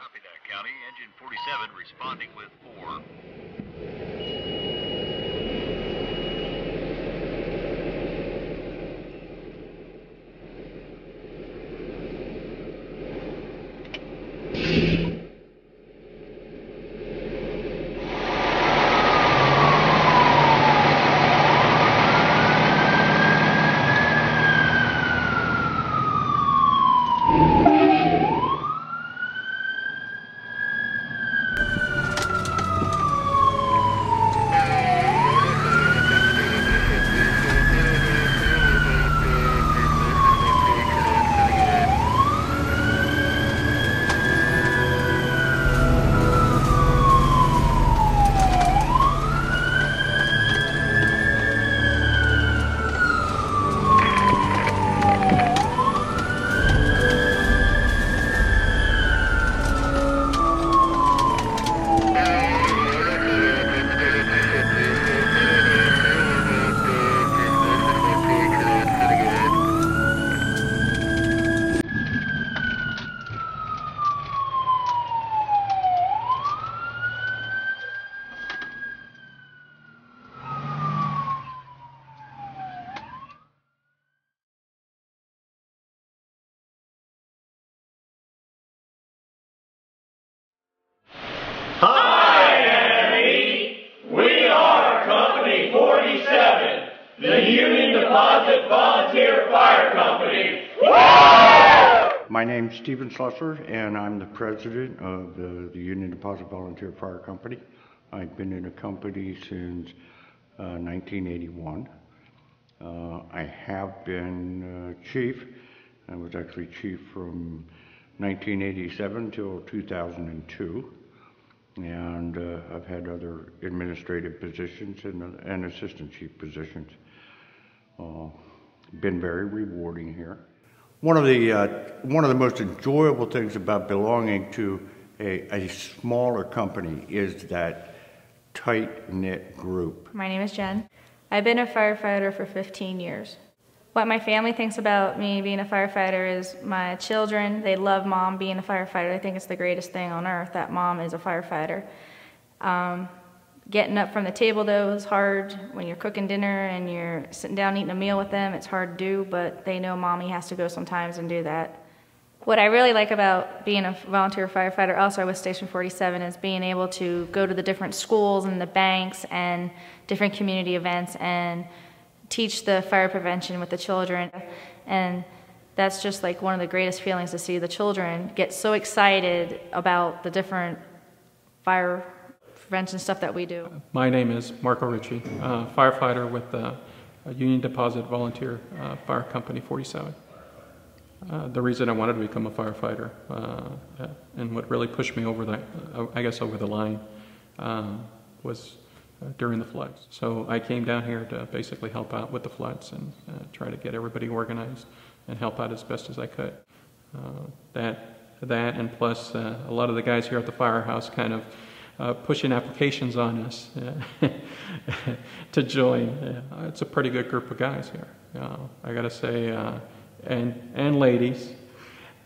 Copy that, County. Engine 47 responding with 4. Hi, NFE! We are Company 47, the Union Deposit Volunteer Fire Company. Woo! My name's Stephen Slusser, and I'm the president of the Union Deposit Volunteer Fire Company. I've been in the company since 1981. I have been chief. I was actually chief from 1987 till 2002. And I've had other administrative positions and assistant chief positions. Been very rewarding here. One of the most enjoyable things about belonging to a smaller company is that tight-knit group. My name is Jen. I've been a firefighter for 15 years. What my family thinks about me being a firefighter is my children, they love mom being a firefighter. I think it's the greatest thing on earth that mom is a firefighter. Getting up from the table though is hard. When you're cooking dinner and you're sitting down eating a meal with them, it's hard to do, but they know mommy has to go sometimes and do that. What I really like about being a volunteer firefighter, also with Station 47, is being able to go to the different schools and the banks and different community events and teach the fire prevention with the children. And that's just like one of the greatest feelings, to see the children get so excited about the different fire prevention stuff that we do. My name is Marco Ricci, firefighter with the Union Deposit Volunteer Fire Company 47. The reason I wanted to become a firefighter and what really pushed me over the line was during the floods. So I came down here to basically help out with the floods and try to get everybody organized and help out as best as I could. That and plus a lot of the guys here at the firehouse kind of pushing applications on us to join. It's a pretty good group of guys here. I gotta say, and ladies,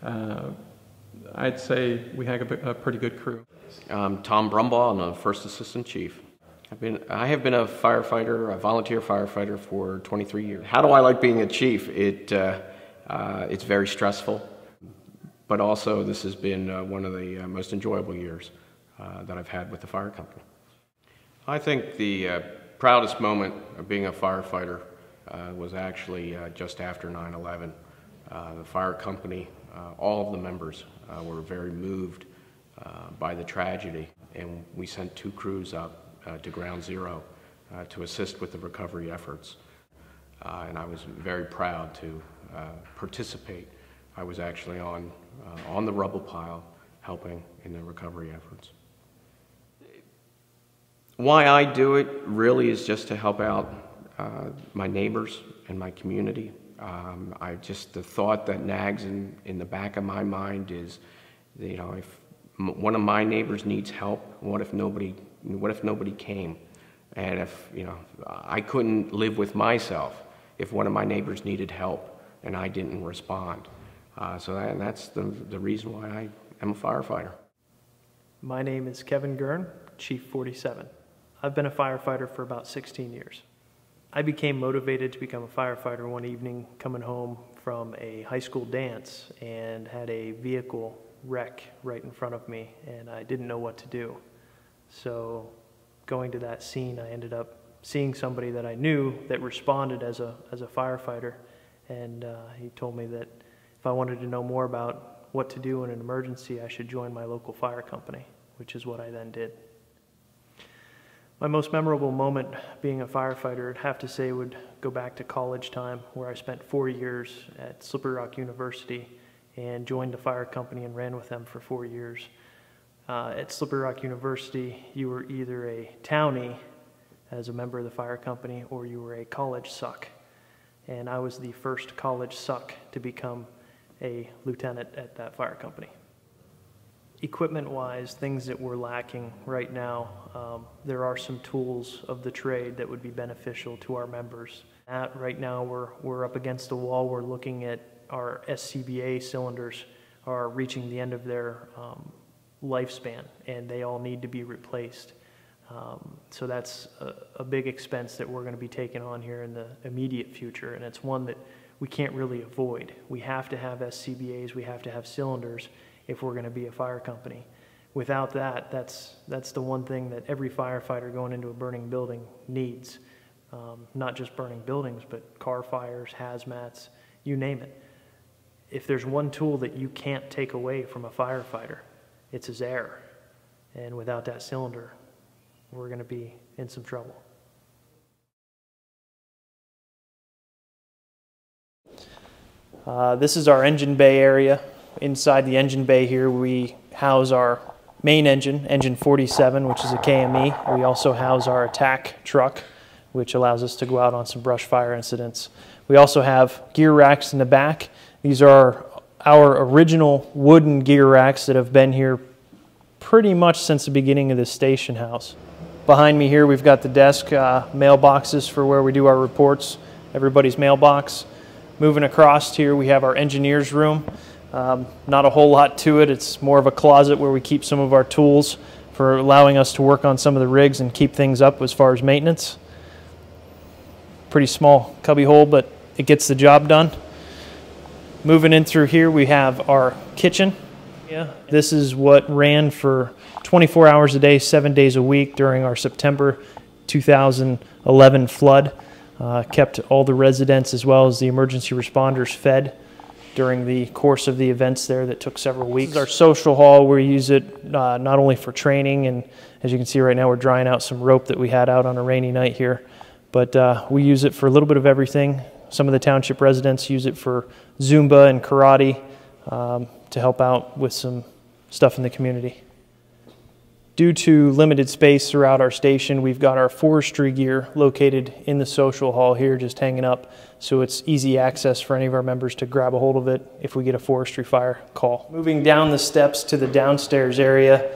I'd say we have a pretty good crew. I'm Tom Brumbaugh, I'm the First Assistant Chief. I have been a firefighter, a volunteer firefighter for 23 years. How do I like being a chief? It's very stressful, but also this has been one of the most enjoyable years that I've had with the fire company. I think the proudest moment of being a firefighter was actually just after 9/11. The fire company, all of the members were very moved by the tragedy, and we sent 2 crews up to Ground Zero to assist with the recovery efforts. And I was very proud to participate. I was actually on the rubble pile helping in the recovery efforts. Why I do it really is just to help out my neighbors and my community. The thought that nags in the back of my mind is, you know, if one of my neighbors needs help, what if nobody came? And if, you know, I couldn't live with myself if one of my neighbors needed help and I didn't respond. So that's the reason why I am a firefighter. My name is Kevin Gurn, Chief 47. I've been a firefighter for about 16 years. I became motivated to become a firefighter one evening coming home from a high school dance and had a vehicle wreck right in front of me, and I didn't know what to do. So going to that scene, I ended up seeing somebody that I knew that responded as a firefighter, and he told me that if I wanted to know more about what to do in an emergency, I should join my local fire company, which is what I then did. My most memorable moment being a firefighter, I'd have to say, would go back to college time, where I spent 4 years at Slippery Rock University and joined the fire company and ran with them for 4 years. At Slippery Rock University, you were either a townie as a member of the fire company, or you were a college suck. And I was the first college suck to become a lieutenant at that fire company. Equipment-wise, things that we're lacking right now, there are some tools of the trade that would be beneficial to our members. Right now, we're up against a wall. We're looking at our SCBA cylinders are reaching the end of their lifespan, and they all need to be replaced. So that's a big expense that we're going to be taking on here in the immediate future, and it's one that we can't really avoid. We have to have SCBAs, we have to have cylinders if we're going to be a fire company. Without that, that's the one thing that every firefighter going into a burning building needs. Not just burning buildings, but car fires, hazmats, you name it. If there's one tool that you can't take away from a firefighter, it's his air. And without that cylinder, we're going to be in some trouble. This is our engine bay area. Inside the engine bay here, we house our main engine, engine 47, which is a KME. We also house our attack truck, which allows us to go out on some brush fire incidents. We also have gear racks in the back. These are our original wooden gear racks that have been here pretty much since the beginning of this station house. Behind me here, we've got the desk, mailboxes for where we do our reports, everybody's mailbox. Moving across here, we have our engineer's room. Not a whole lot to it. It's more of a closet where we keep some of our tools for allowing us to work on some of the rigs and keep things up as far as maintenance. Pretty small cubby hole, but it gets the job done. Moving in through here, we have our kitchen. This is what ran for 24 hours a day, 7 days a week during our September 2011 flood. Kept all the residents as well as the emergency responders fed during the course of the events there that took several weeks. This is our social hall. We use it not only for training, and as you can see right now, we're drying out some rope that we had out on a rainy night here, but we use it for a little bit of everything. Some of the township residents use it for Zumba and karate to help out with some stuff in the community. Due to limited space throughout our station, we've got our forestry gear located in the social hall here, just hanging up, so it's easy access for any of our members to grab a hold of it if we get a forestry fire call. Moving down the steps to the downstairs area,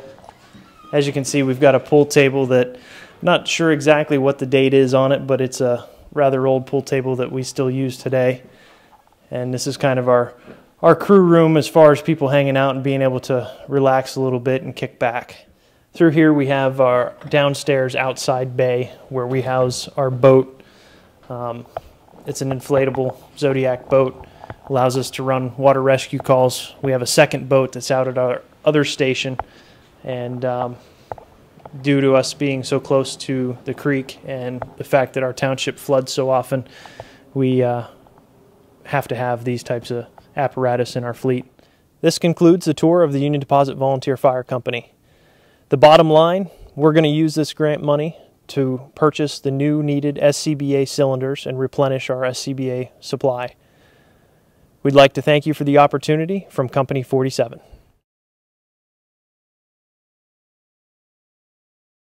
as you can see, we've got a pool table that, not sure exactly what the date is on it, but it's a rather old pool table that we still use today. And this is kind of our crew room as far as people hanging out and being able to relax a little bit and kick back. Through here we have our downstairs outside bay where we house our boat. It's an inflatable Zodiac boat. Allows us to run water rescue calls. We have a second boat that's out at our other station, and due to us being so close to the creek and the fact that our township floods so often, we have to have these types of apparatus in our fleet. This concludes the tour of the Union Deposit Volunteer Fire Company. The bottom line, we're going to use this grant money to purchase the new needed SCBA cylinders and replenish our SCBA supply. We'd like to thank you for the opportunity from Company 47.